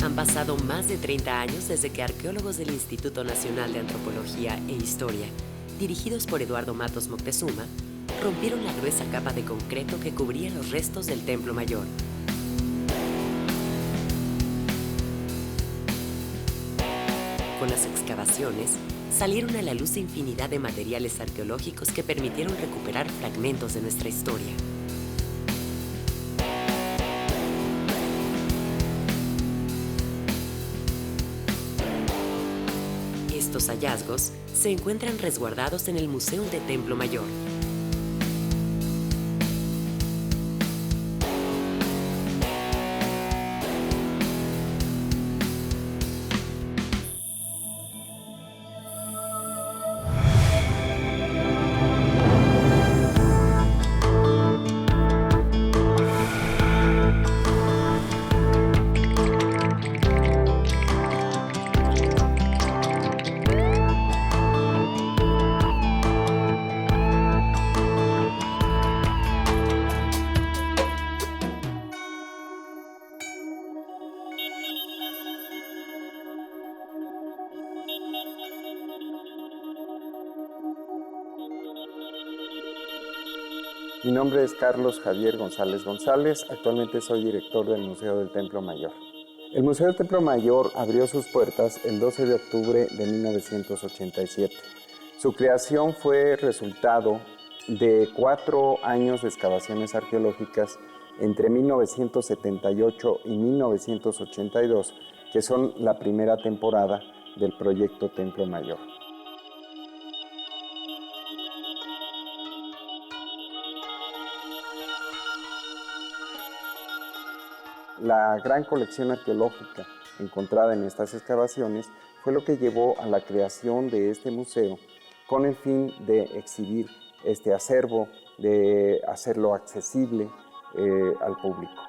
Han pasado más de 30 años desde que arqueólogos del Instituto Nacional de Antropología e Historia, dirigidos por Eduardo Matos Moctezuma, rompieron la gruesa capa de concreto que cubría los restos del Templo Mayor. Con las excavaciones, salieron a la luz infinidad de materiales arqueológicos que permitieron recuperar fragmentos de nuestra historia. Estos hallazgos se encuentran resguardados en el Museo del Templo Mayor. Mi nombre es Carlos Javier González González, actualmente soy director del Museo del Templo Mayor. El Museo del Templo Mayor abrió sus puertas el 12 de octubre de 1987. Su creación fue resultado de 4 años de excavaciones arqueológicas entre 1978 y 1982, que son la primera temporada del proyecto Templo Mayor. La gran colección arqueológica encontrada en estas excavaciones fue lo que llevó a la creación de este museo con el fin de exhibir este acervo, de hacerlo accesible al público.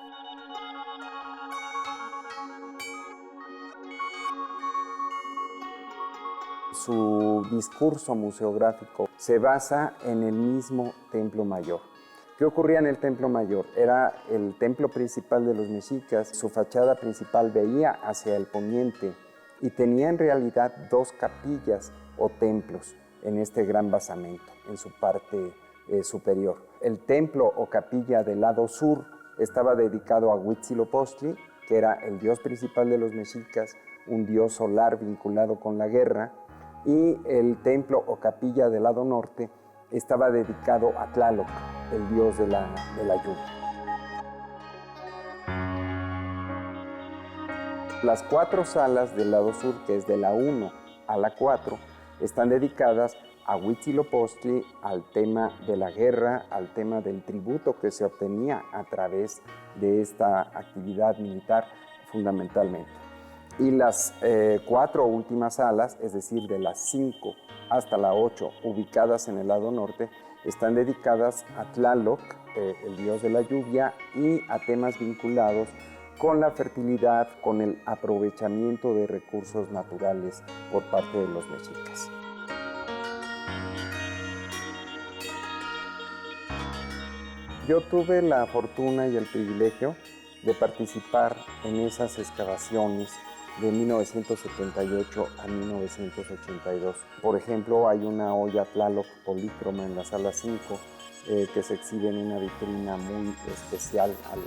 Su discurso museográfico se basa en el mismo Templo Mayor. ¿Qué ocurría en el Templo Mayor? Era el templo principal de los mexicas, su fachada principal veía hacia el poniente y tenía en realidad 2 capillas o templos en este gran basamento, en su parte superior. El templo o capilla del lado sur estaba dedicado a Huitzilopochtli, que era el dios principal de los mexicas, un dios solar vinculado con la guerra, y el templo o capilla del lado norte estaba dedicado a Tlaloc, el dios de la lluvia. Las 4 salas del lado sur, que es de la 1 a la 4, están dedicadas a Huitzilopochtli, al tema de la guerra, al tema del tributo que se obtenía a través de esta actividad militar fundamentalmente. Y las 4 últimas salas, es decir, de las 5 hasta la 8, ubicadas en el lado norte, están dedicadas a Tlaloc, el dios de la lluvia, y a temas vinculados con la fertilidad, con el aprovechamiento de recursos naturales por parte de los mexicas. Yo tuve la fortuna y el privilegio de participar en esas excavaciones de 1978 a 1982. Por ejemplo, hay una olla Tlaloc polícroma en la sala 5 que se exhibe en una vitrina muy especial al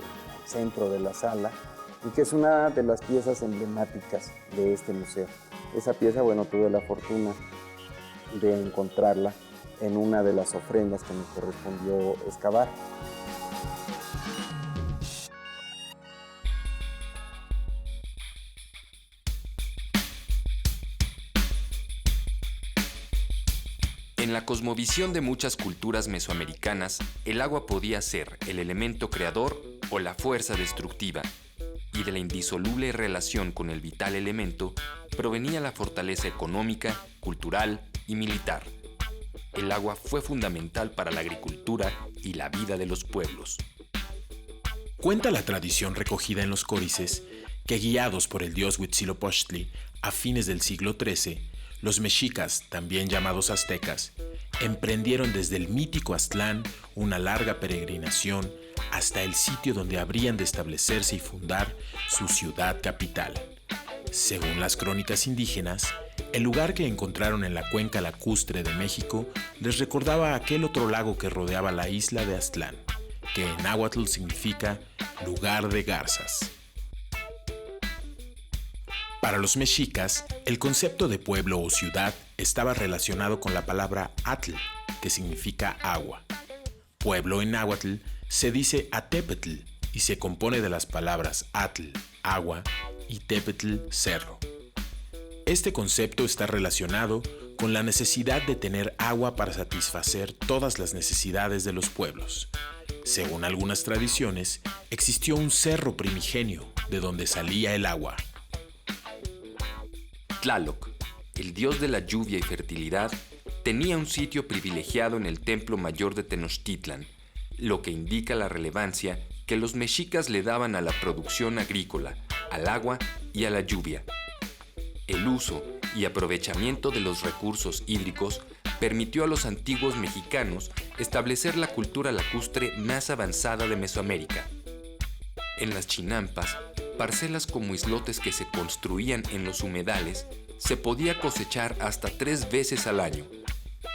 centro de la sala y que es una de las piezas emblemáticas de este museo. Esa pieza, bueno, tuve la fortuna de encontrarla en una de las ofrendas que me correspondió excavar. En la cosmovisión de muchas culturas mesoamericanas, el agua podía ser el elemento creador o la fuerza destructiva, y de la indisoluble relación con el vital elemento provenía la fortaleza económica, cultural y militar. El agua fue fundamental para la agricultura y la vida de los pueblos. Cuenta la tradición recogida en los códices que, guiados por el dios Huitzilopochtli, a fines del siglo XIII, los mexicas, también llamados aztecas, emprendieron desde el mítico Aztlán una larga peregrinación hasta el sitio donde habrían de establecerse y fundar su ciudad capital, Según las crónicas indígenas, el lugar que encontraron en la cuenca lacustre de México les recordaba aquel otro lago que rodeaba la isla de Aztlán, que en náhuatl significa lugar de garzas. Para los mexicas, el concepto de pueblo o ciudad estaba relacionado con la palabra atl, que significa agua. Pueblo en náhuatl se dice atepetl y se compone de las palabras atl, agua, y tepetl, cerro. Este concepto está relacionado con la necesidad de tener agua para satisfacer todas las necesidades de los pueblos. Según algunas tradiciones, existió un cerro primigenio de donde salía el agua. Tlaloc, el dios de la lluvia y fertilidad, tenía un sitio privilegiado en el Templo Mayor de Tenochtitlan, lo que indica la relevancia que los mexicas le daban a la producción agrícola, al agua y a la lluvia. El uso y aprovechamiento de los recursos hídricos permitió a los antiguos mexicanos establecer la cultura lacustre más avanzada de Mesoamérica. En las chinampas, parcelas como islotes que se construían en los humedales, se podía cosechar hasta 3 veces al año.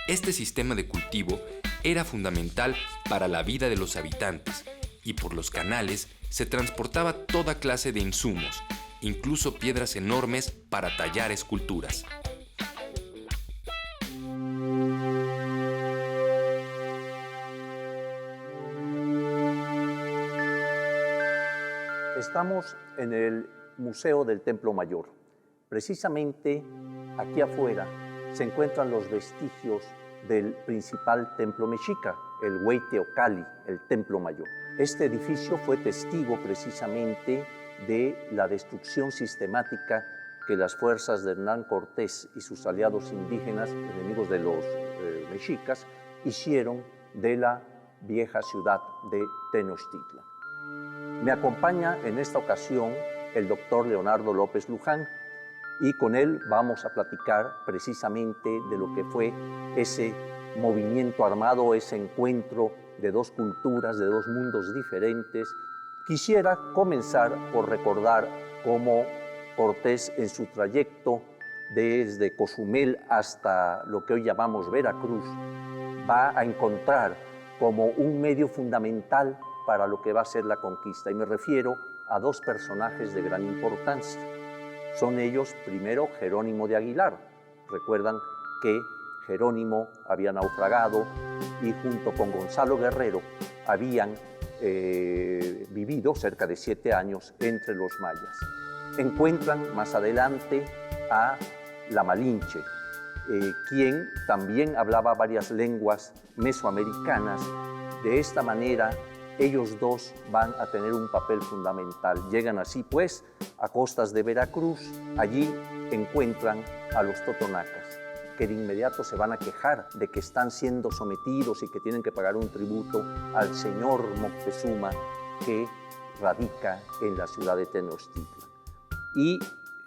Este sistema de cultivo era fundamental para la vida de los habitantes y por los canales se transportaba toda clase de insumos, incluso piedras enormes para tallar esculturas. Estamos en el Museo del Templo Mayor. Precisamente aquí afuera se encuentran los vestigios del principal templo mexica, el Hueyteocalli, el Templo Mayor. Este edificio fue testigo precisamente de la destrucción sistemática que las fuerzas de Hernán Cortés y sus aliados indígenas, enemigos de los mexicas, hicieron de la vieja ciudad de Tenochtitlan. Me acompaña en esta ocasión el doctor Leonardo López Luján y con él vamos a platicar precisamente de lo que fue ese movimiento armado, ese encuentro de dos culturas, de dos mundos diferentes. Quisiera comenzar por recordar cómo Cortés en su trayecto desde Cozumel hasta lo que hoy llamamos Veracruz va a encontrar como un medio fundamental para lo que va a ser la conquista. Y me refiero a dos personajes de gran importancia. Son ellos, primero, Jerónimo de Aguilar. Recuerdan que Jerónimo había naufragado y junto con Gonzalo Guerrero habían vivido cerca de 7 años entre los mayas. Encuentran más adelante a la Malinche, quien también hablaba varias lenguas mesoamericanas. De esta manera, ellos dos van a tener un papel fundamental. Llegan así, pues, a costas de Veracruz. Allí encuentran a los totonacas, que de inmediato se van a quejar de que están siendo sometidos y que tienen que pagar un tributo al señor Moctezuma, que radica en la ciudad de Tenochtitlan. Y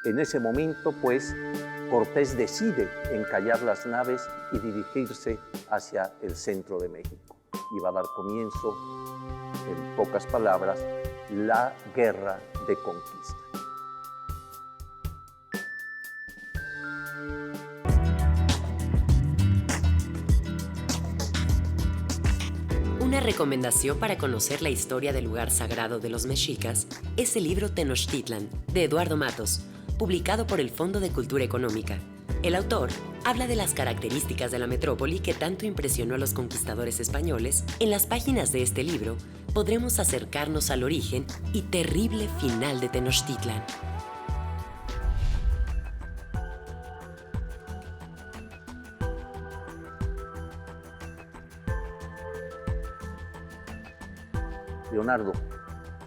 en ese momento, pues, Cortés decide encallar las naves y dirigirse hacia el centro de México. Y va a dar comienzo, en pocas palabras, la guerra de conquista. Una recomendación para conocer la historia del lugar sagrado de los mexicas es el libro Tenochtitlan, de Eduardo Matos, publicado por el Fondo de Cultura Económica. El autor habla de las características de la metrópoli que tanto impresionó a los conquistadores españoles. En las páginas de este libro podremos acercarnos al origen y terrible final de Tenochtitlan. Leonardo,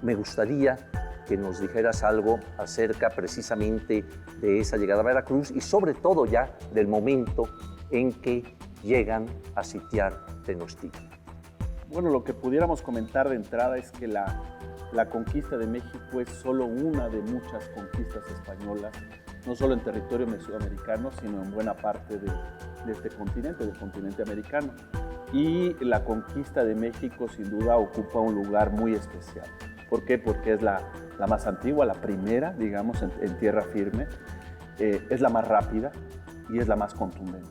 me gustaría que nos dijeras algo acerca precisamente de esa llegada a Veracruz y sobre todo ya del momento en que llegan a sitiar Tenochtitlan. Bueno, lo que pudiéramos comentar de entrada es que la conquista de México es solo una de muchas conquistas españolas, no solo en territorio mesoamericano, sino en buena parte de este continente, del continente americano. Y la conquista de México sin duda ocupa un lugar muy especial. ¿Por qué? Porque es la más antigua, la primera, digamos, en tierra firme, es la más rápida y es la más contundente,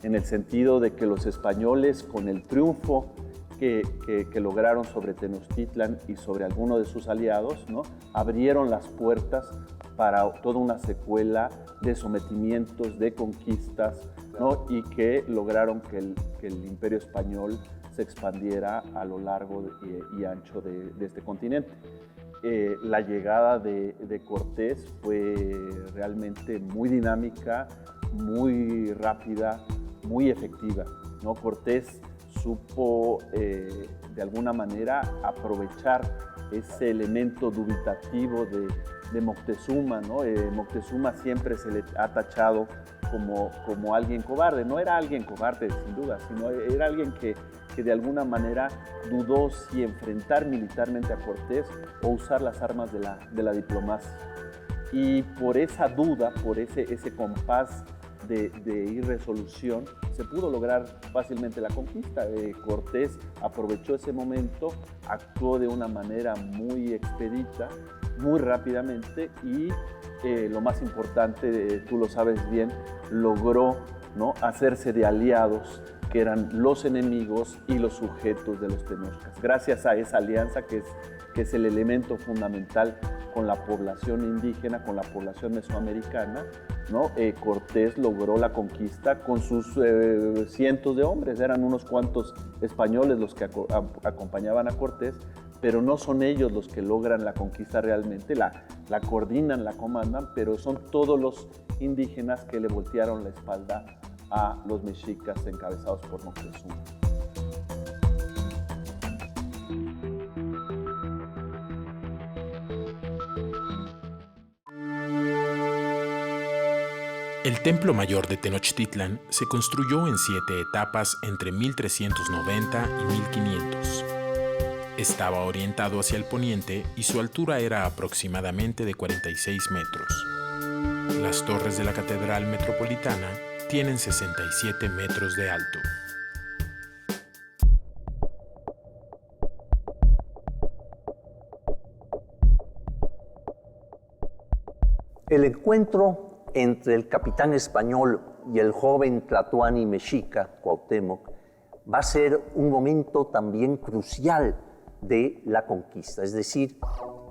en el sentido de que los españoles, con el triunfo que lograron sobre Tenochtitlan y sobre algunos de sus aliados, ¿no?, abrieron las puertas para toda una secuela de sometimientos, de conquistas, ¿no?, y que lograron que el imperio español se expandiera a lo largo y ancho de este continente. La llegada de Cortés fue realmente muy dinámica, muy rápida, muy efectiva, ¿no? Cortés supo de alguna manera aprovechar ese elemento dubitativo de Moctezuma, ¿no? Moctezuma siempre se le ha tachado como alguien cobarde. No era alguien cobarde, sin duda, sino era alguien que de alguna manera dudó si enfrentar militarmente a Cortés o usar las armas de la diplomacia. Y por esa duda, por ese compás de irresolución, se pudo lograr fácilmente la conquista. Cortés aprovechó ese momento, actuó de una manera muy expedita, muy rápidamente y lo más importante, tú lo sabes bien, logró, ¿no?, hacerse de aliados que eran los enemigos y los sujetos de los tenochcas. Gracias a esa alianza que es el elemento fundamental con la población indígena, con la población mesoamericana, ¿no? Cortés logró la conquista con sus cientos de hombres. Eran unos cuantos españoles los que acompañaban a Cortés, pero no son ellos los que logran la conquista realmente, la coordinan, la comandan, pero son todos los indígenas que le voltearon la espalda a los mexicas encabezados por Moctezuma. El Templo Mayor de Tenochtitlan se construyó en 7 etapas entre 1390 y 1500. Estaba orientado hacia el poniente y su altura era aproximadamente de 46 metros. Las torres de la Catedral Metropolitana tienen 67 metros de alto. El encuentro entre el capitán español y el joven tlatoani mexica, Cuauhtémoc, va a ser un momento también crucial de la conquista. Es decir,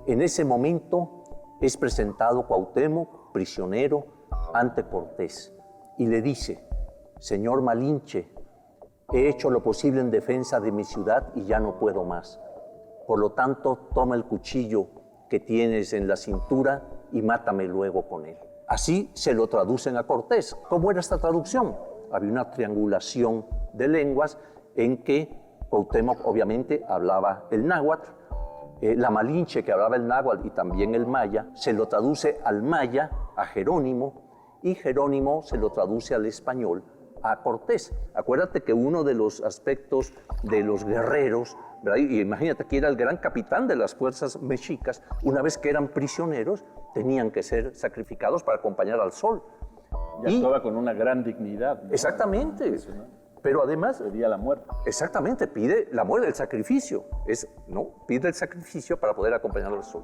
en ese momento es presentado Cuauhtémoc, prisionero, ante Cortés, y le dice: señor Malinche, he hecho lo posible en defensa de mi ciudad y ya no puedo más. Por lo tanto, toma el cuchillo que tienes en la cintura y mátame luego con él. Así se lo traducen a Cortés. ¿Cómo era esta traducción? Había una triangulación de lenguas en que Cuauhtémoc obviamente hablaba el náhuatl, la Malinche, que hablaba el náhuatl y también el maya, se lo traduce al maya, a Jerónimo, y Jerónimo se lo traduce al español, a Cortés. Acuérdate que uno de los aspectos de los guerreros, ¿verdad? Y imagínate que era el gran capitán de las fuerzas mexicas, una vez que eran prisioneros, tenían que ser sacrificados para acompañar al sol. Y actuaba con una gran dignidad, ¿no? Exactamente. Pero además pedía la muerte. Exactamente, pide la muerte, el sacrificio. Pide el sacrificio para poder acompañar al sol.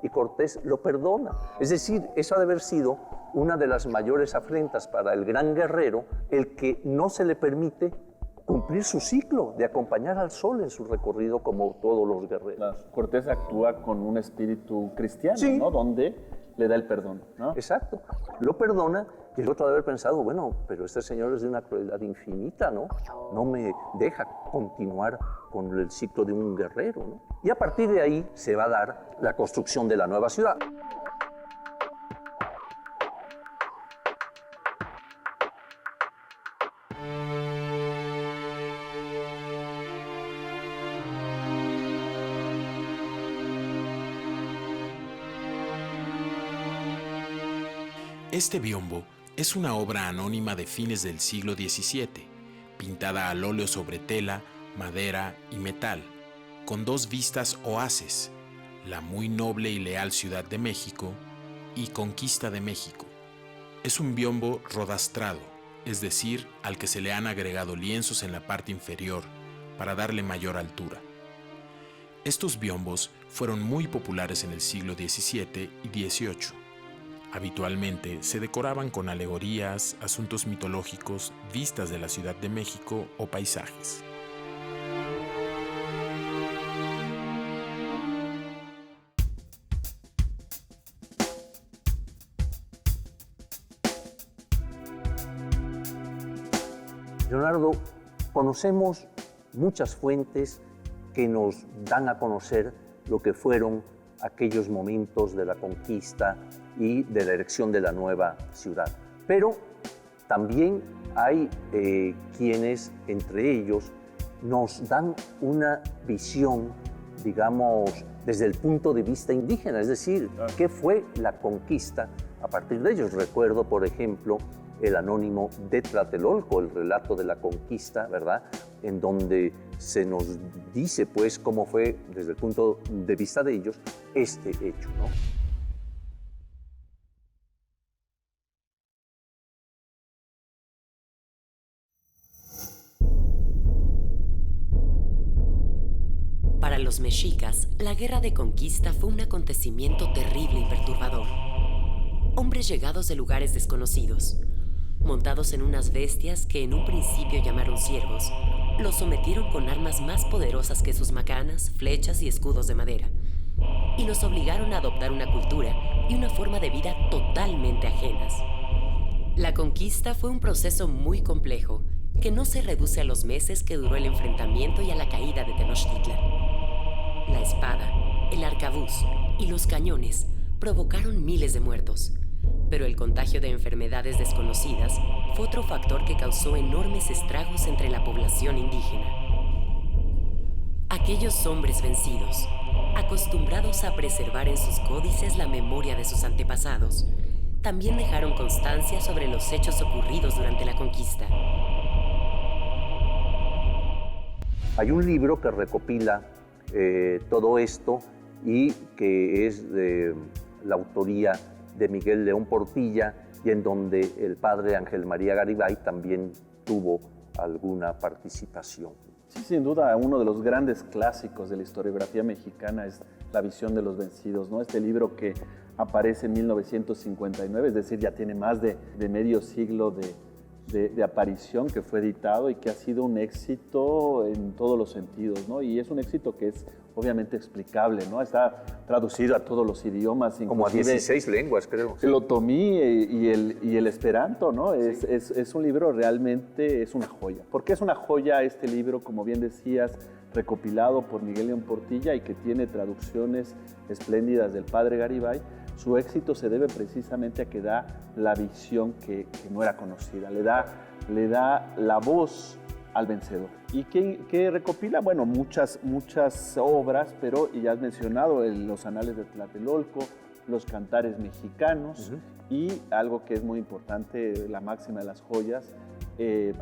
Y Cortés lo perdona. Es decir, eso ha de haber sido una de las mayores afrentas para el gran guerrero, el que no se le permite cumplir su ciclo de acompañar al sol en su recorrido como todos los guerreros. Cortés actúa con un espíritu cristiano, sí, ¿no? Donde le da el perdón, ¿no? Exacto. Lo perdona y el otro ha de haber pensado, bueno, pero este señor es de una crueldad infinita, ¿no? No me deja continuar con el ciclo de un guerrero, ¿no? Y a partir de ahí se va a dar la construcción de la nueva ciudad. Este biombo es una obra anónima de fines del siglo XVII, pintada al óleo sobre tela, madera y metal, con 2 vistas o haces: la muy noble y leal Ciudad de México y Conquista de México. Es un biombo rodastrado, es decir, al que se le han agregado lienzos en la parte inferior para darle mayor altura. Estos biombos fueron muy populares en el siglo XVII y XVIII. Habitualmente se decoraban con alegorías, asuntos mitológicos, vistas de la Ciudad de México o paisajes. Leonardo, conocemos muchas fuentes que nos dan a conocer lo que fueron aquellos momentos de la conquista y de la erección de la nueva ciudad. Pero también hay quienes, entre ellos, nos dan una visión, digamos, desde el punto de vista indígena, es decir, qué fue la conquista a partir de ellos. Recuerdo, por ejemplo, el anónimo de Tlatelolco, el relato de la conquista, ¿verdad?, en donde se nos dice, pues, cómo fue, desde el punto de vista de ellos, este hecho, ¿no? Para los mexicas, la guerra de conquista fue un acontecimiento terrible y perturbador. Hombres llegados de lugares desconocidos, montados en unas bestias que en un principio llamaron siervos, los sometieron con armas más poderosas que sus macanas, flechas y escudos de madera, y los obligaron a adoptar una cultura y una forma de vida totalmente ajenas. La conquista fue un proceso muy complejo, que no se reduce a los meses que duró el enfrentamiento y a la caída de Tenochtitlan. La espada, el arcabuz y los cañones provocaron miles de muertos, pero el contagio de enfermedades desconocidas fue otro factor que causó enormes estragos entre la población indígena. Aquellos hombres vencidos, acostumbrados a preservar en sus códices la memoria de sus antepasados, también dejaron constancia sobre los hechos ocurridos durante la conquista. Hay un libro que recopila todo esto y que es de la autoría de Miguel León Portilla y en donde el padre Ángel María Garibay también tuvo alguna participación. Sí, sin duda, uno de los grandes clásicos de la historiografía mexicana es La visión de los vencidos, ¿no? Este libro que aparece en 1959, es decir, ya tiene más de medio siglo de aparición, que fue editado y que ha sido un éxito en todos los sentidos, ¿no? Y es un éxito que es obviamente explicable, ¿no? Está traducido a todos los idiomas. Como a 16 lenguas, creo. El otomí y el esperanto, ¿no? Sí. Es un libro realmente, es una joya. ¿Por qué es una joya este libro, como bien decías, recopilado por Miguel León Portilla y que tiene traducciones espléndidas del padre Garibay? Su éxito se debe precisamente a que da la visión que no era conocida, le da la voz al vencedor. ¿Y qué recopila? Bueno, muchas obras, pero ya has mencionado los anales de Tlatelolco, los cantares mexicanos, y algo que es muy importante, la máxima de las joyas,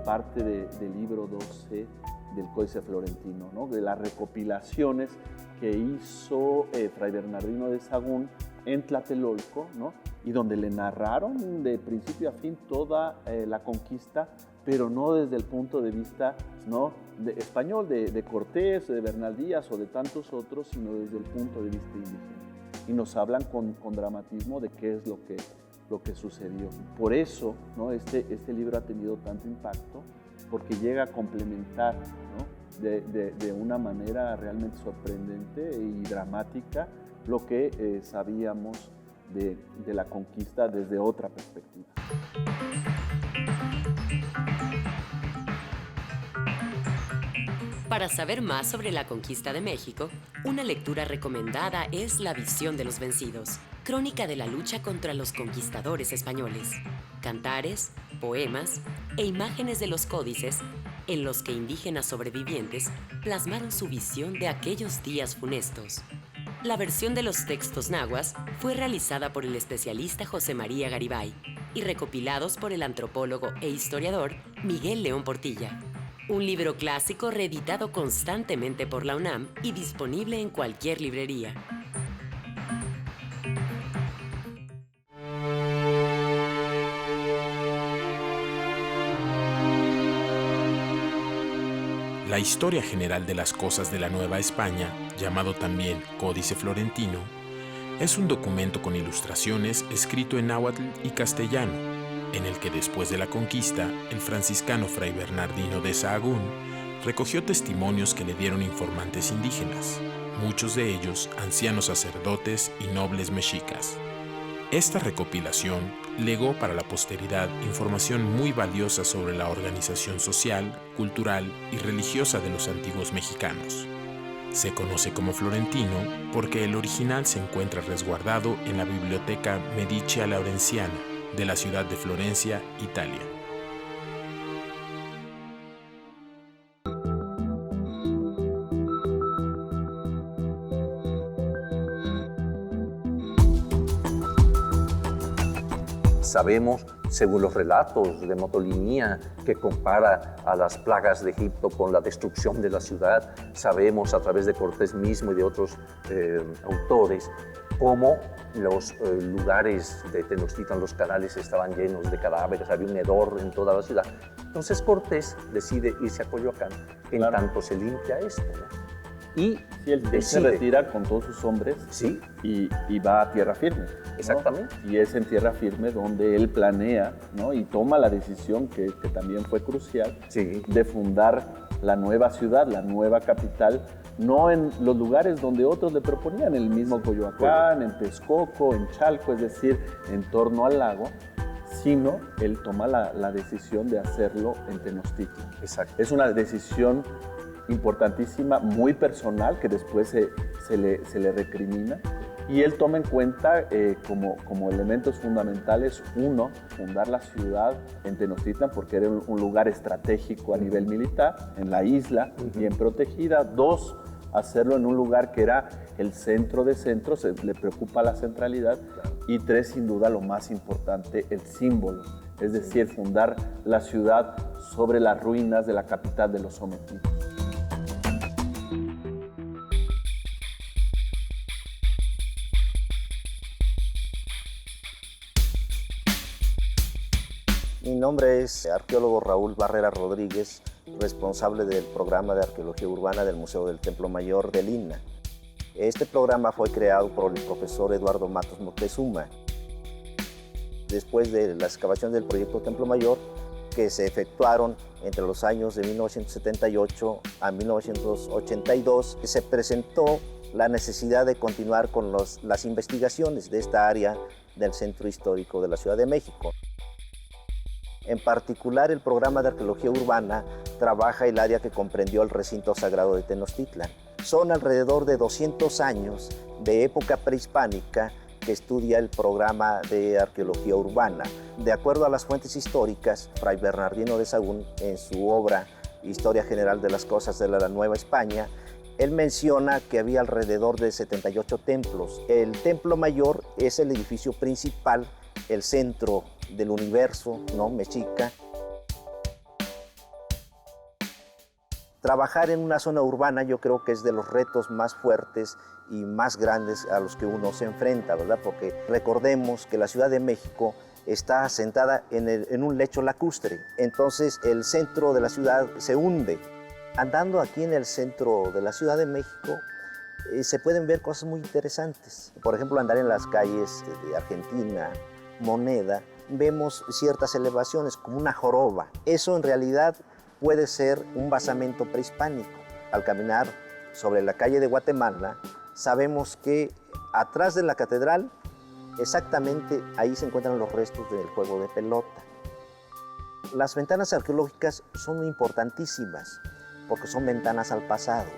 parte del libro 12 del Códice Florentino, ¿no? De las recopilaciones que hizo Fray Bernardino de Sahagún en Tlatelolco, ¿no? Y donde le narraron de principio a fin toda la conquista, pero no desde el punto de vista, ¿no?, español, de Cortés, de Bernal Díaz o de tantos otros, sino desde el punto de vista indígena. Y nos hablan con dramatismo de qué es lo que sucedió. Por eso, ¿no?, este libro ha tenido tanto impacto, porque llega a complementar, ¿no?, de una manera realmente sorprendente y dramática lo que sabíamos de la conquista desde otra perspectiva. Para saber más sobre la conquista de México, una lectura recomendada es La visión de los vencidos, crónica de la lucha contra los conquistadores españoles, cantares, poemas e imágenes de los códices en los que indígenas sobrevivientes plasmaron su visión de aquellos días funestos. La versión de los textos nahuas fue realizada por el especialista José María Garibay y recopilados por el antropólogo e historiador Miguel León Portilla. Un libro clásico reeditado constantemente por la UNAM y disponible en cualquier librería. La historia general de las cosas de la Nueva España, llamado también Códice Florentino, es un documento con ilustraciones escrito en náhuatl y castellano, en el que después de la conquista, el franciscano Fray Bernardino de Sahagún recogió testimonios que le dieron informantes indígenas, muchos de ellos ancianos sacerdotes y nobles mexicas. Esta recopilación legó para la posteridad información muy valiosa sobre la organización social, cultural y religiosa de los antiguos mexicanos. Se conoce como Florentino porque el original se encuentra resguardado en la Biblioteca Medicea Laurenciana de la ciudad de Florencia, Italia. Sabemos, según los relatos de Motolinía, que compara a las plagas de Egipto con la destrucción de la ciudad. Sabemos a través de Cortés mismo y de otros autores cómo los lugares de Tenochtitlan, los canales estaban llenos de cadáveres, había un hedor en toda la ciudad. Entonces Cortés decide irse a Coyoacán en tanto se limpia esto, ¿no? Y él se retira con todos sus hombres, ¿sí? y va a tierra firme, ¿no? Exactamente. Y es en tierra firme donde él planea, ¿no? Y toma la decisión que también fue crucial, sí, de fundar la nueva ciudad, la nueva capital, no en los lugares donde otros le proponían, el mismo Coyoacán, en Texcoco, en Chalco, es decir, en torno al lago, sino él toma la decisión de hacerlo en Tenochtitlan. Exacto. Es una decisión importantísima, muy personal, que después se le recrimina, y él toma en cuenta como elementos fundamentales, uno, fundar la ciudad en Tenochtitlan porque era un lugar estratégico a nivel militar, en la isla, bien protegida. Dos, hacerlo en un lugar que era el centro de centros, le preocupa la centralidad. Y tres, sin duda, lo más importante, el símbolo, es decir, fundar la ciudad sobre las ruinas de la capital de los sometidos. Mi nombre es arqueólogo Raúl Barrera Rodríguez, responsable del programa de arqueología urbana del Museo del Templo Mayor del INAH. Este programa fue creado por el profesor Eduardo Matos Moctezuma. Después de la excavación del proyecto Templo Mayor, que se efectuaron entre los años de 1978 a 1982, se presentó la necesidad de continuar con las investigaciones de esta área del centro histórico de la Ciudad de México. En particular, el programa de arqueología urbana trabaja el área que comprendió el recinto sagrado de Tenochtitlan. Son alrededor de 200 años de época prehispánica que estudia el programa de arqueología urbana. De acuerdo a las fuentes históricas, Fray Bernardino de Sahagún, en su obra Historia General de las Cosas de la Nueva España, él menciona que había alrededor de 78 templos. El Templo Mayor es el edificio principal, el centro del universo, ¿no?, mexica. Trabajar en una zona urbana yo creo que es de los retos más fuertes y más grandes a los que uno se enfrenta, ¿verdad? Porque recordemos que la Ciudad de México está asentada en un lecho lacustre, entonces el centro de la ciudad se hunde. Andando aquí en el centro de la Ciudad de México, se pueden ver cosas muy interesantes. Por ejemplo, andar en las calles de Argentina, Moneda, vemos ciertas elevaciones como una joroba. Eso en realidad puede ser un basamento prehispánico. Al caminar sobre la calle de Guatemala, sabemos que atrás de la catedral, exactamente ahí se encuentran los restos del juego de pelota. Las ventanas arqueológicas son importantísimas porque son ventanas al pasado.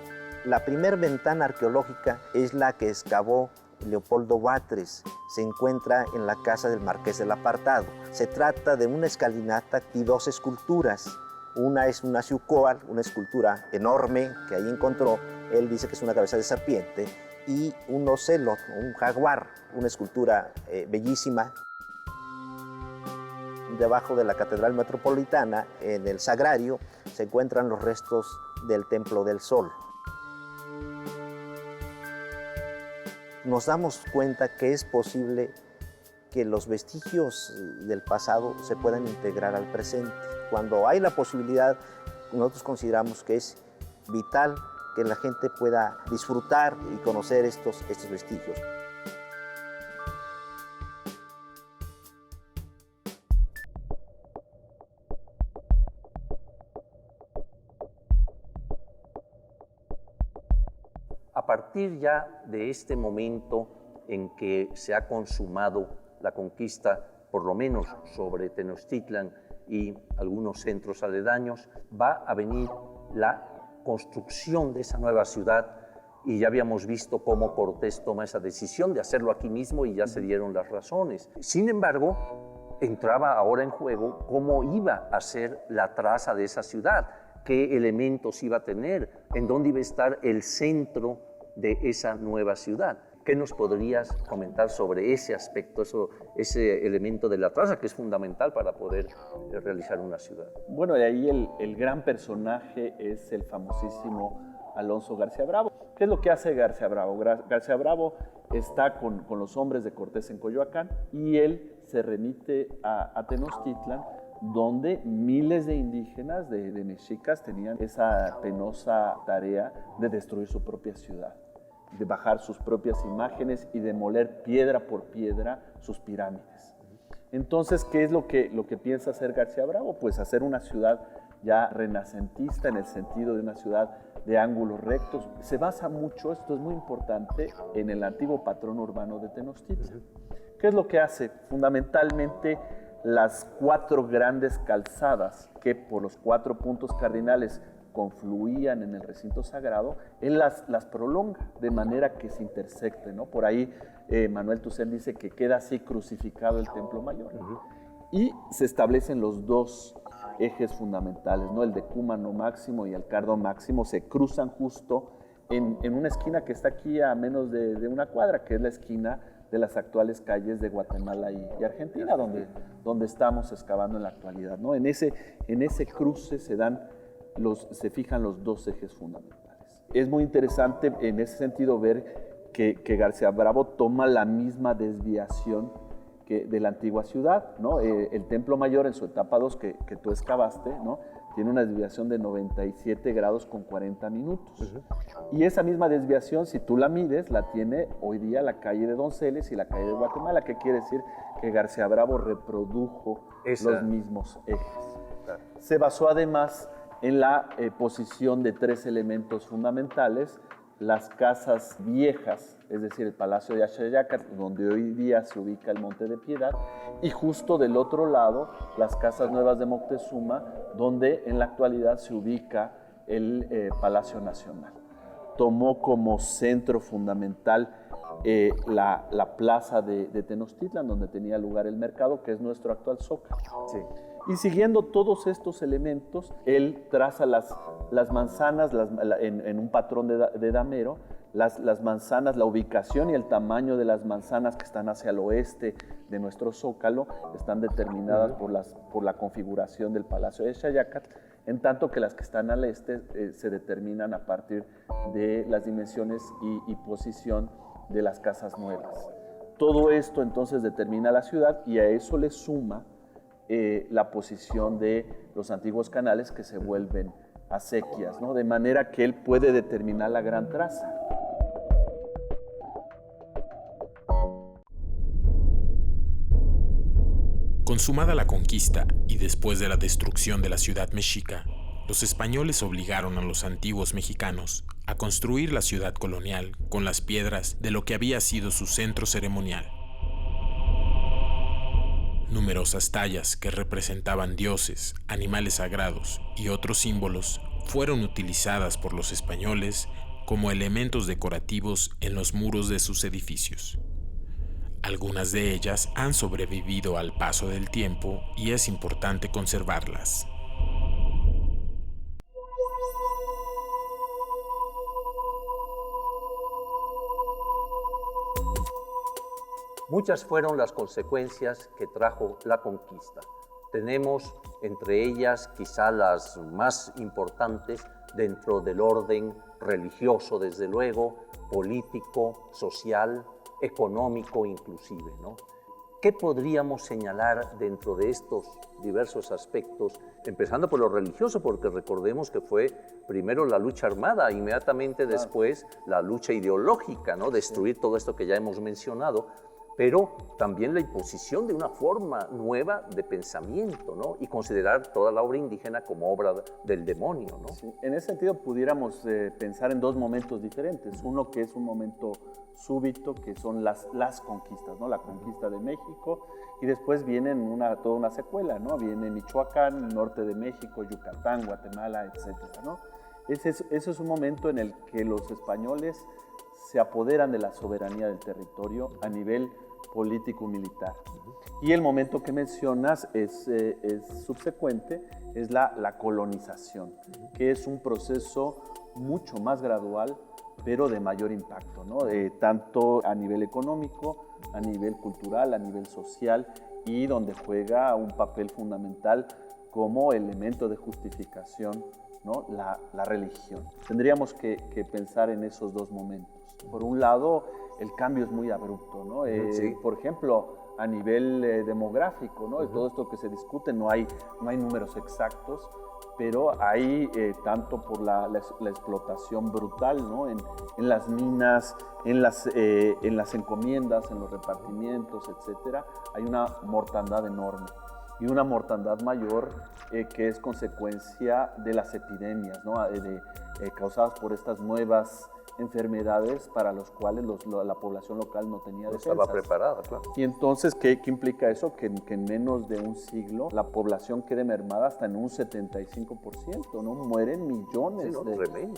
La primera ventana arqueológica es la que excavó Leopoldo Batres. Se encuentra en la casa del Marqués del Apartado. Se trata de una escalinata y dos esculturas. Una es una Ciucoatl, una escultura enorme que ahí encontró. Él dice que es una cabeza de serpiente. Y un ocelot, un jaguar, una escultura bellísima. Debajo de la Catedral Metropolitana, en el Sagrario, se encuentran los restos del Templo del Sol. Nos damos cuenta que es posible que los vestigios del pasado se puedan integrar al presente. Cuando hay la posibilidad, nosotros consideramos que es vital que la gente pueda disfrutar y conocer estos vestigios. A partir ya de este momento en que se ha consumado la conquista, por lo menos sobre Tenochtitlan y algunos centros aledaños, va a venir la construcción de esa nueva ciudad, y ya habíamos visto cómo Cortés toma esa decisión de hacerlo aquí mismo y ya se dieron las razones. Sin embargo, entraba ahora en juego cómo iba a ser la traza de esa ciudad, qué elementos iba a tener, en dónde iba a estar el centro de esa nueva ciudad. ¿Qué nos podrías comentar sobre ese aspecto, ese elemento de la traza que es fundamental para poder realizar una ciudad? Bueno, y ahí el gran personaje es el famosísimo Alonso García Bravo. ¿Qué es lo que hace García Bravo? García Bravo está con los hombres de Cortés en Coyoacán y él se remite a Tenochtitlan, donde miles de indígenas, de mexicas, tenían esa penosa tarea de destruir su propia ciudad, de bajar sus propias imágenes y demoler piedra por piedra sus pirámides. Entonces, ¿qué es lo que piensa hacer García Bravo? Pues hacer una ciudad ya renacentista, en el sentido de una ciudad de ángulos rectos. Se basa mucho, esto es muy importante, en el antiguo patrón urbano de Tenochtitlan. ¿Qué es lo que hace? Fundamentalmente, las 4 grandes calzadas que por los 4 puntos cardinales confluían en el recinto sagrado, él las prolonga de manera que se intersecten, ¿no? Por ahí Manuel Toussaint dice que queda así crucificado el Templo Mayor. Y se establecen los 2 ejes fundamentales, ¿no? El decúmano máximo y el cardo máximo se cruzan justo en una esquina que está aquí a menos de una cuadra, que es la esquina de las actuales calles de Guatemala y Argentina, donde estamos excavando en la actualidad, ¿no? En ese cruce se fijan los 2 ejes fundamentales. Es muy interesante en ese sentido ver que García Bravo toma la misma desviación de la antigua ciudad, ¿no? El Templo Mayor en su etapa 2 que tú excavaste, ¿no? Tiene una desviación de 97 grados con 40 minutos. Y esa misma desviación, si tú la mides, la tiene hoy día la calle de Donceles y la calle de Guatemala. ¿Qué quiere decir? Que García Bravo reprodujo los mismos ejes. Claro. Se basó además en la posición de 3 elementos fundamentales: las casas viejas, es decir, el Palacio de Axayácatl, donde hoy día se ubica el Monte de Piedad, y justo del otro lado, las casas nuevas de Moctezuma, donde en la actualidad se ubica el Palacio Nacional. Tomó como centro fundamental la plaza de Tenochtitlan, donde tenía lugar el mercado, que es nuestro actual Zócalo. Sí. Y siguiendo todos estos elementos, él traza las manzanas en un patrón de damero, las manzanas, la ubicación y el tamaño de las manzanas que están hacia el oeste de nuestro Zócalo están determinadas por la configuración del Palacio de Xayácatl, en tanto que las que están al este se determinan a partir de las dimensiones y posición de las casas nuevas. Todo esto entonces determina la ciudad, y a eso le suma la posición de los antiguos canales que se vuelven acequias, ¿no? De manera que él puede determinar la gran traza. Consumada la conquista y después de la destrucción de la ciudad mexica, los españoles obligaron a los antiguos mexicanos a construir la ciudad colonial con las piedras de lo que había sido su centro ceremonial. Numerosas tallas que representaban dioses, animales sagrados y otros símbolos fueron utilizadas por los españoles como elementos decorativos en los muros de sus edificios. Algunas de ellas han sobrevivido al paso del tiempo y es importante conservarlas. Muchas fueron las consecuencias que trajo la conquista. Tenemos entre ellas quizá las más importantes dentro del orden religioso, desde luego, político, social, económico inclusive, ¿no? ¿Qué podríamos señalar dentro de estos diversos aspectos? Empezando por lo religioso, porque recordemos que fue primero la lucha armada, inmediatamente después la lucha ideológica, ¿no? Destruir todo esto que ya hemos mencionado, pero también la imposición de una forma nueva de pensamiento, ¿no? Y considerar toda la obra indígena como obra del demonio, ¿no? Sí, en ese sentido pudiéramos pensar en dos momentos diferentes. Uno que es un momento súbito, que son las conquistas, ¿no? La conquista de México, y después vienen toda una secuela, ¿no? Viene Michoacán, norte de México, Yucatán, Guatemala, etcétera, ¿no? Ese es un momento en el que los españoles se apoderan de la soberanía del territorio a nivel político-militar. Y el momento que mencionas es subsecuente, es la colonización, que es un proceso mucho más gradual, pero de mayor impacto, ¿no? Tanto a nivel económico, a nivel cultural, a nivel social, y donde juega un papel fundamental como elemento de justificación, ¿no? La religión. Tendríamos que pensar en esos dos momentos. Por un lado, el cambio es muy abrupto, ¿no? Sí. Por ejemplo, a nivel demográfico, ¿no? Todo esto que se discute, no hay números exactos, pero hay tanto por la explotación brutal, ¿no? En las minas, en las encomiendas, en los repartimientos, etcétera, hay una mortandad enorme. Y una mortandad mayor que es consecuencia de las epidemias, ¿no? Causadas por estas nuevas enfermedades para los cuales la población local no tenía defensas. No estaba preparada, claro. Y entonces, ¿qué implica eso? Que en menos de un siglo la población quede mermada hasta en un 75%, ¿no? Mueren millones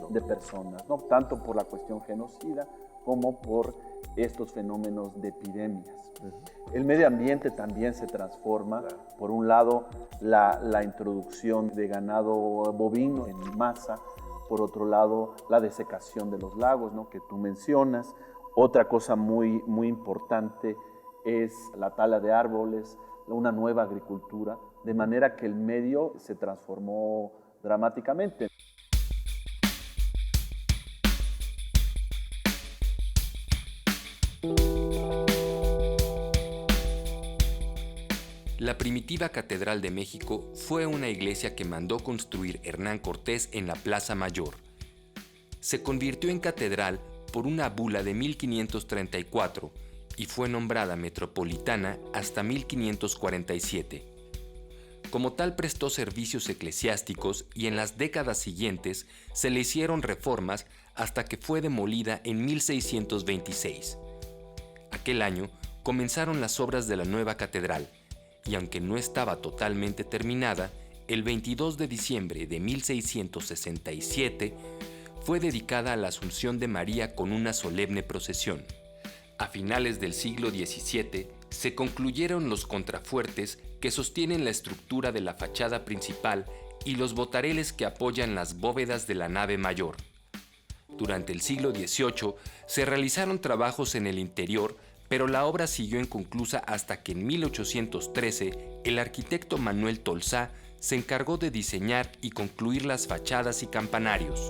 de personas, ¿no? Tanto por la cuestión genocida como por estos fenómenos de epidemias. El medio ambiente también se transforma. Por un lado, la introducción de ganado bovino en masa. Por otro lado, la desecación de los lagos, ¿no? Que tú mencionas. Otra cosa muy, muy importante es la tala de árboles, una nueva agricultura, de manera que el medio se transformó dramáticamente. La primitiva Catedral de México fue una iglesia que mandó construir Hernán Cortés en la Plaza Mayor. Se convirtió en catedral por una bula de 1534 y fue nombrada metropolitana hasta 1547. Como tal prestó servicios eclesiásticos y en las décadas siguientes se le hicieron reformas hasta que fue demolida en 1626. Aquel año comenzaron las obras de la nueva catedral, y aunque no estaba totalmente terminada, el 22 de diciembre de 1667 fue dedicada a la Asunción de María con una solemne procesión. A finales del siglo XVII se concluyeron los contrafuertes que sostienen la estructura de la fachada principal y los botareles que apoyan las bóvedas de la nave mayor. Durante el siglo XVIII se realizaron trabajos en el interior, pero la obra siguió inconclusa hasta que en 1813 el arquitecto Manuel Tolsá se encargó de diseñar y concluir las fachadas y campanarios.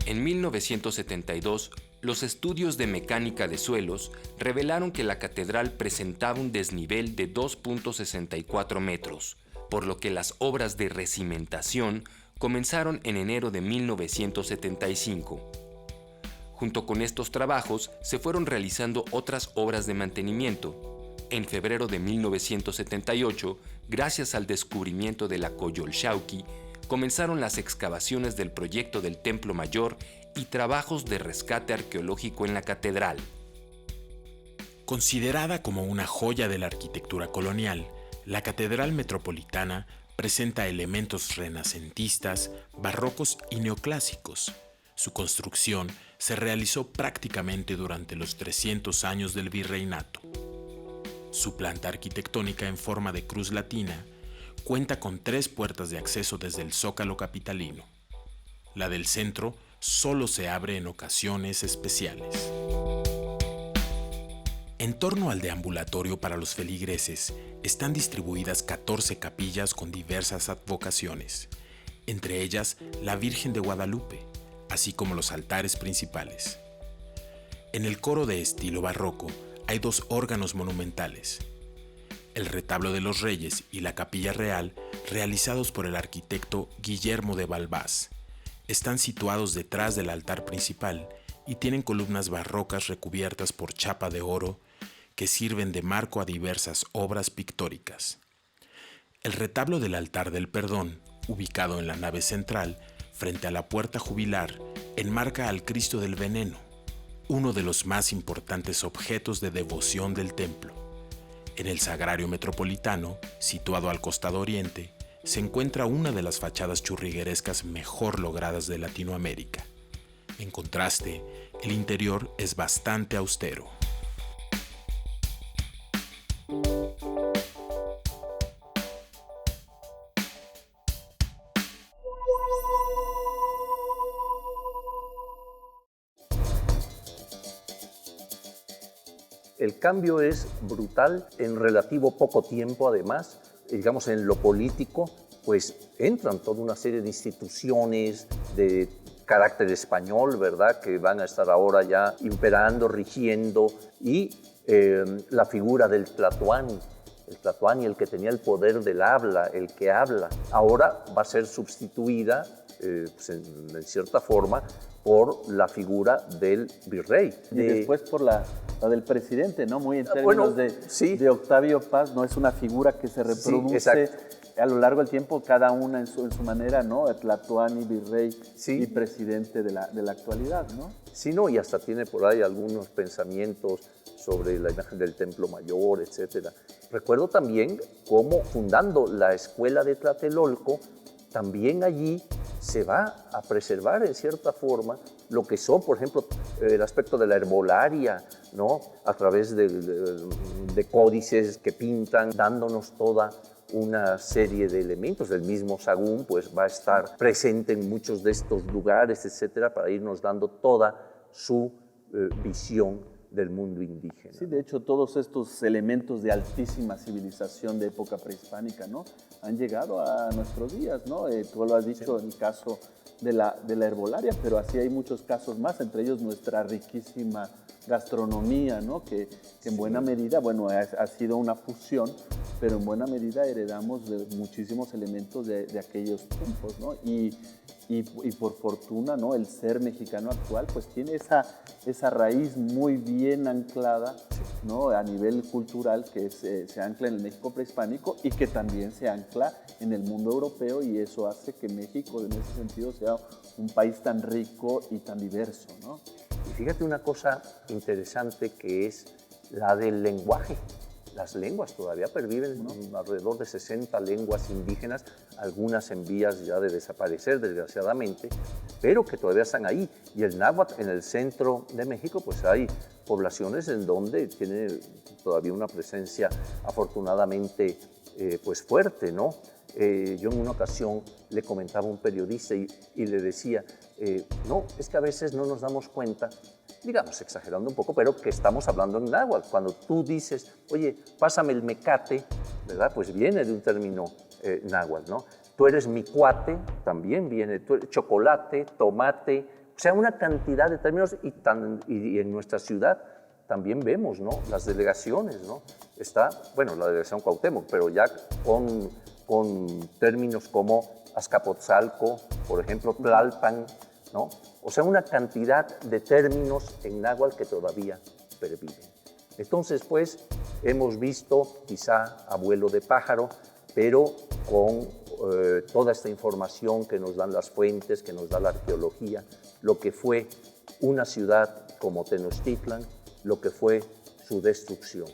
En 1972, los estudios de mecánica de suelos revelaron que la catedral presentaba un desnivel de 2.64 metros, por lo que las obras de recimentación comenzaron en enero de 1975. Junto con estos trabajos se fueron realizando otras obras de mantenimiento. En febrero de 1978, gracias al descubrimiento de la Coyolxauhqui, comenzaron las excavaciones del proyecto del Templo Mayor y trabajos de rescate arqueológico en la catedral. Considerada como una joya de la arquitectura colonial, la Catedral Metropolitana presenta elementos renacentistas, barrocos y neoclásicos. Su construcción se realizó prácticamente durante los 300 años del virreinato. Su planta arquitectónica en forma de cruz latina cuenta con 3 puertas de acceso desde el zócalo capitalino. La del centro solo se abre en ocasiones especiales. En torno al deambulatorio para los feligreses están distribuidas 14 capillas con diversas advocaciones, entre ellas la Virgen de Guadalupe, así como los altares principales. En el coro de estilo barroco hay 2 órganos monumentales: el retablo de los Reyes y la capilla real, realizados por el arquitecto Guillermo de Balbás. Están situados detrás del altar principal y tienen columnas barrocas recubiertas por chapa de oro que sirven de marco a diversas obras pictóricas. El retablo del altar del perdón, ubicado en la nave central, frente a la puerta jubilar, enmarca al Cristo del Veneno, uno de los más importantes objetos de devoción del templo. En el Sagrario Metropolitano, situado al costado oriente, se encuentra una de las fachadas churriguerescas mejor logradas de Latinoamérica. En contraste, el interior es bastante austero. El cambio es brutal en relativo poco tiempo, además, digamos en lo político, pues entran toda una serie de instituciones de carácter español, ¿verdad?, que van a estar ahora ya imperando, rigiendo, y la figura del Tlatoani, el que tenía el poder del habla, el que habla, ahora va a ser sustituida, pues en cierta forma, por la figura del virrey. Y después por la del presidente, ¿no? Muy en términos de Octavio Paz, ¿no? Es una figura que se reproduce a lo largo del tiempo, cada una en su manera, ¿no? Tlatoani, virrey y presidente de la actualidad, ¿no? Sí, no, y hasta tiene por ahí algunos pensamientos sobre la imagen del Templo Mayor, etc. Recuerdo también cómo, fundando la escuela de Tlatelolco, también allí se va a preservar en cierta forma lo que son, por ejemplo, el aspecto de la herbolaria, ¿no? A través de códices que pintan, dándonos toda una serie de elementos. El mismo Sahagún pues, va a estar presente en muchos de estos lugares, etcétera, para irnos dando toda su visión del mundo indígena. Sí, de hecho, todos estos elementos de altísima civilización de época prehispánica, ¿no?, han llegado a nuestros días, ¿no? Tú lo has dicho en el caso de la herbolaria, pero así hay muchos casos más, entre ellos nuestra riquísima gastronomía, ¿no?, que en buena medida, bueno, ha sido una fusión, pero en buena medida heredamos de muchísimos elementos de aquellos tiempos, ¿no? Y por fortuna, ¿no?, el ser mexicano actual pues tiene esa raíz muy bien anclada, ¿no?, a nivel cultural, que se ancla en el México prehispánico y que también se ancla en el mundo europeo, y eso hace que México en ese sentido sea un país tan rico y tan diverso, ¿no? Y fíjate una cosa interesante que es la del lenguaje. Las lenguas todavía perviven, ¿no? Alrededor de 60 lenguas indígenas, algunas en vías ya de desaparecer, desgraciadamente, pero que todavía están ahí. Y el náhuatl en el centro de México, pues hay poblaciones en donde tiene todavía una presencia afortunadamente pues fuerte, ¿no? Yo en una ocasión le comentaba a un periodista y le decía, no, es que a veces no nos damos cuenta, digamos exagerando un poco, pero que estamos hablando en náhuatl. Cuando tú dices, oye, pásame el mecate, ¿verdad?, pues viene de un término náhuatl, ¿no? Tú eres mi cuate, también viene, chocolate, tomate, o sea, una cantidad de términos, y en nuestra ciudad también vemos, ¿no?, las delegaciones, ¿no? Está, bueno, la delegación Cuauhtémoc, pero ya con términos como Azcapotzalco, por ejemplo, Tlalpan, ¿no? O sea, una cantidad de términos en náhuatl que todavía perviven. Entonces, pues, hemos visto, quizá abuelo de pájaro, pero con toda esta información que nos dan las fuentes, que nos da la arqueología, lo que fue una ciudad como Tenochtitlan, lo que fue su destrucción.